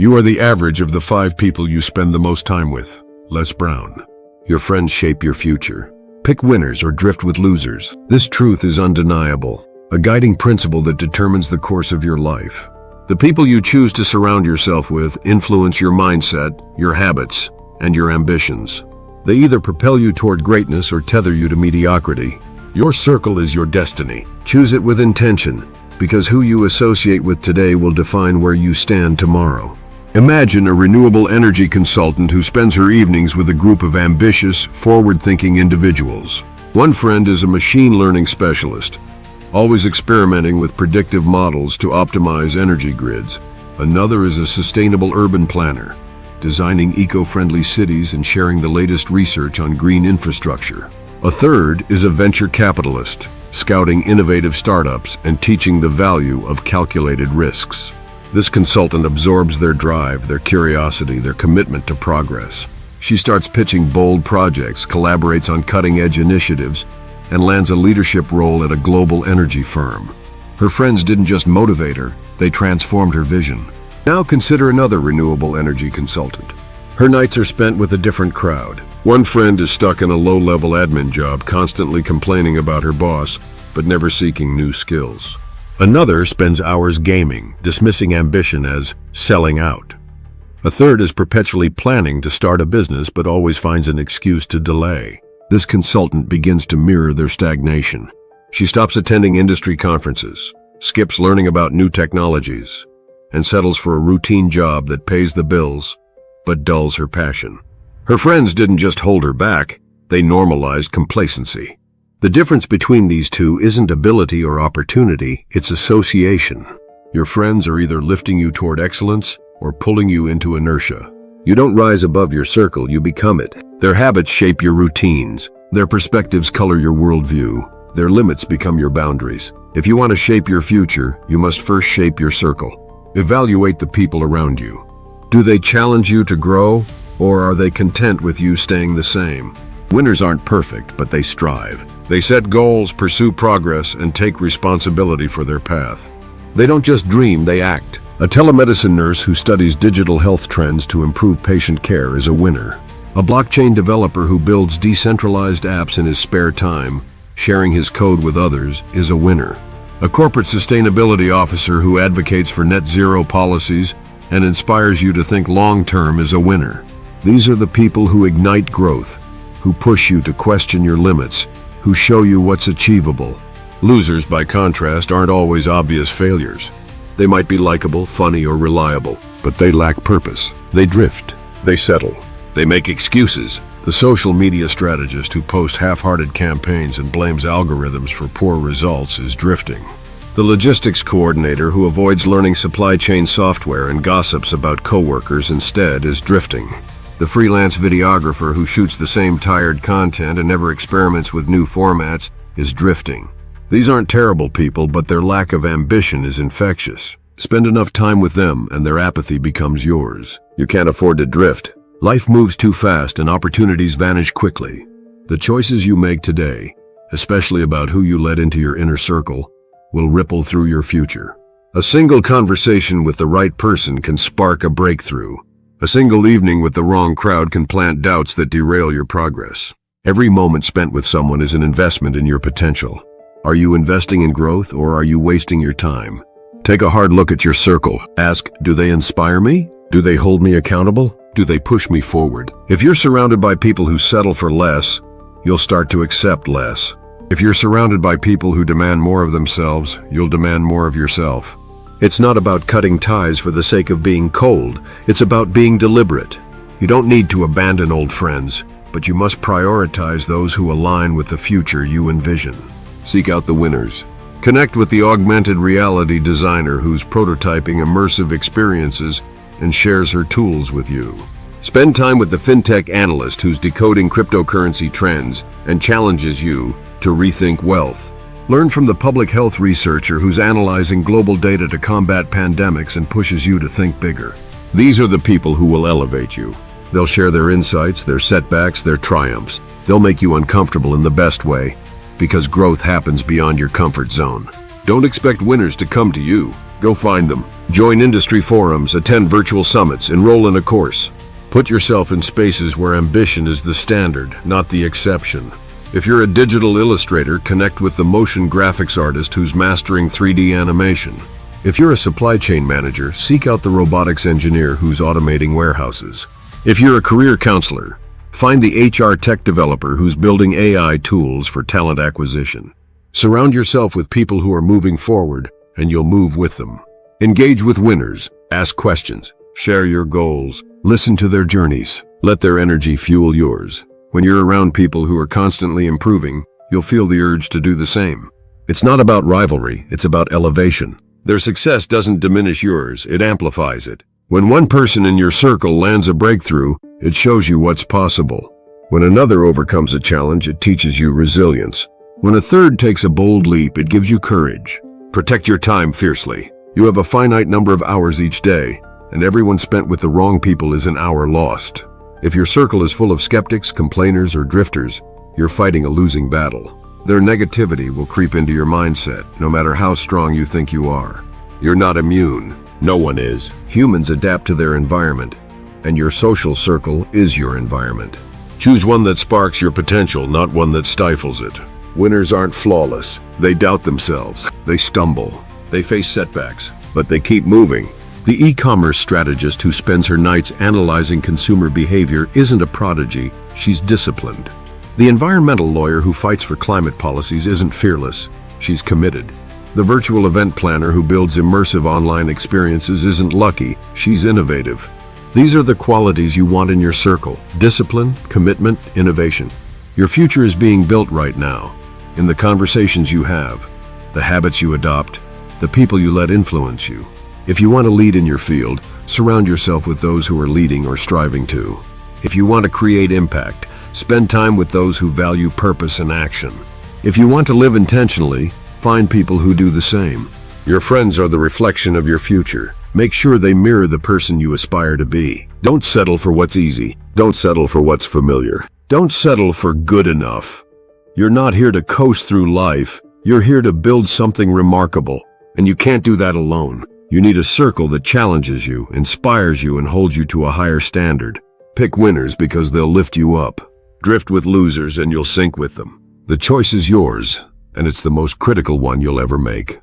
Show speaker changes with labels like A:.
A: You are the average of the 5 people you spend the most time with. Les Brown. Your friends shape your future. Pick winners or drift with losers. This truth is undeniable, a guiding principle that determines the course of your life. The people you choose to surround yourself with influence your mindset, your habits, and your ambitions. They either propel you toward greatness or tether you to mediocrity. Your circle is your destiny. Choose it with intention, because who you associate with today will define where you stand tomorrow. Imagine a renewable energy consultant who spends her evenings with a group of ambitious, forward-thinking individuals. One friend is a machine learning specialist, always experimenting with predictive models to optimize energy grids. Another is a sustainable urban planner, designing eco-friendly cities and sharing the latest research on green infrastructure. A third is a venture capitalist, scouting innovative startups and teaching the value of calculated risks. This consultant absorbs their drive, their curiosity, their commitment to progress. She starts pitching bold projects, collaborates on cutting-edge initiatives, and lands a leadership role at a global energy firm. Her friends didn't just motivate her, they transformed her vision. Now consider another renewable energy consultant. Her nights are spent with a different crowd. One friend is stuck in a low-level admin job, constantly complaining about her boss, but never seeking new skills. Another spends hours gaming, dismissing ambition as selling out. A third is perpetually planning to start a business but always finds an excuse to delay. This consultant begins to mirror their stagnation. She stops attending industry conferences, skips learning about new technologies, and settles for a routine job that pays the bills but dulls her passion. Her friends didn't just hold her back, they normalized complacency. The difference between these two isn't ability or opportunity, it's association. Your friends are either lifting you toward excellence or pulling you into inertia. You don't rise above your circle, you become it. Their habits shape your routines. Their perspectives color your worldview. Their limits become your boundaries. If you want to shape your future, you must first shape your circle. Evaluate the people around you. Do they challenge you to grow, or are they content with you staying the same? Winners aren't perfect, but they strive. They set goals, pursue progress, and take responsibility for their path. They don't just dream, they act. A telemedicine nurse who studies digital health trends to improve patient care is a winner. A blockchain developer who builds decentralized apps in his spare time, sharing his code with others, is a winner. A corporate sustainability officer who advocates for net zero policies and inspires you to think long-term is a winner. These are the people who ignite growth, who push you to question your limits, who show you what's achievable. Losers, by contrast, aren't always obvious failures. They might be likable, funny, or reliable, but they lack purpose. They drift. They settle. They make excuses. The social media strategist who posts half-hearted campaigns and blames algorithms for poor results is drifting. The logistics coordinator who avoids learning supply chain software and gossips about coworkers instead is drifting. The freelance videographer who shoots the same tired content and never experiments with new formats is drifting. These aren't terrible people, but their lack of ambition is infectious. Spend enough time with them and their apathy becomes yours. You can't afford to drift. Life moves too fast and opportunities vanish quickly. The choices you make today, especially about who you let into your inner circle, will ripple through your future. A single conversation with the right person can spark a breakthrough. A single evening with the wrong crowd can plant doubts that derail your progress. Every moment spent with someone is an investment in your potential. Are you investing in growth or are you wasting your time? Take a hard look at your circle. Ask, do they inspire me? Do they hold me accountable? Do they push me forward? If you're surrounded by people who settle for less, you'll start to accept less. If you're surrounded by people who demand more of themselves, you'll demand more of yourself. It's not about cutting ties for the sake of being cold. It's about being deliberate. You don't need to abandon old friends, but you must prioritize those who align with the future you envision. Seek out the winners. Connect with the augmented reality designer who's prototyping immersive experiences and shares her tools with you. Spend time with the fintech analyst who's decoding cryptocurrency trends and challenges you to rethink wealth. Learn from the public health researcher who's analyzing global data to combat pandemics and pushes you to think bigger. These are the people who will elevate you. They'll share their insights, their setbacks, their triumphs. They'll make you uncomfortable in the best way, because growth happens beyond your comfort zone. Don't expect winners to come to you. Go find them. Join industry forums, attend virtual summits, enroll in a course. Put yourself in spaces where ambition is the standard, not the exception. If you're a digital illustrator, connect with the motion graphics artist who's mastering 3D animation. If you're a supply chain manager, seek out the robotics engineer who's automating warehouses. If you're a career counselor, find the HR tech developer who's building AI tools for talent acquisition. Surround yourself with people who are moving forward, and you'll move with them. Engage with winners, ask questions, share your goals, listen to their journeys. Let their energy fuel yours. When you're around people who are constantly improving, you'll feel the urge to do the same. It's not about rivalry, it's about elevation. Their success doesn't diminish yours, it amplifies it. When one person in your circle lands a breakthrough, it shows you what's possible. When another overcomes a challenge, it teaches you resilience. When a third takes a bold leap, it gives you courage. Protect your time fiercely. You have a finite number of hours each day, and everyone spent with the wrong people is an hour lost. If your circle is full of skeptics, complainers, or drifters, you're fighting a losing battle. Their negativity will creep into your mindset, no matter how strong you think you are. You're not immune. No one is. Humans adapt to their environment, and your social circle is your environment. Choose one that sparks your potential, not one that stifles it. Winners aren't flawless. They doubt themselves. They stumble. They face setbacks, but they keep moving. The e-commerce strategist who spends her nights analyzing consumer behavior isn't a prodigy, she's disciplined. The environmental lawyer who fights for climate policies isn't fearless, she's committed. The virtual event planner who builds immersive online experiences isn't lucky, she's innovative. These are the qualities you want in your circle: discipline, commitment, innovation. Your future is being built right now, in the conversations you have, the habits you adopt, the people you let influence you. If you want to lead in your field, surround yourself with those who are leading or striving to. If you want to create impact, spend time with those who value purpose and action. If you want to live intentionally, find people who do the same. Your friends are the reflection of your future. Make sure they mirror the person you aspire to be. Don't settle for what's easy. Don't settle for what's familiar. Don't settle for good enough. You're not here to coast through life. You're here to build something remarkable. And you can't do that alone. You need a circle that challenges you, inspires you, and holds you to a higher standard. Pick winners because they'll lift you up. Drift with losers and you'll sink with them. The choice is yours, and it's the most critical one you'll ever make.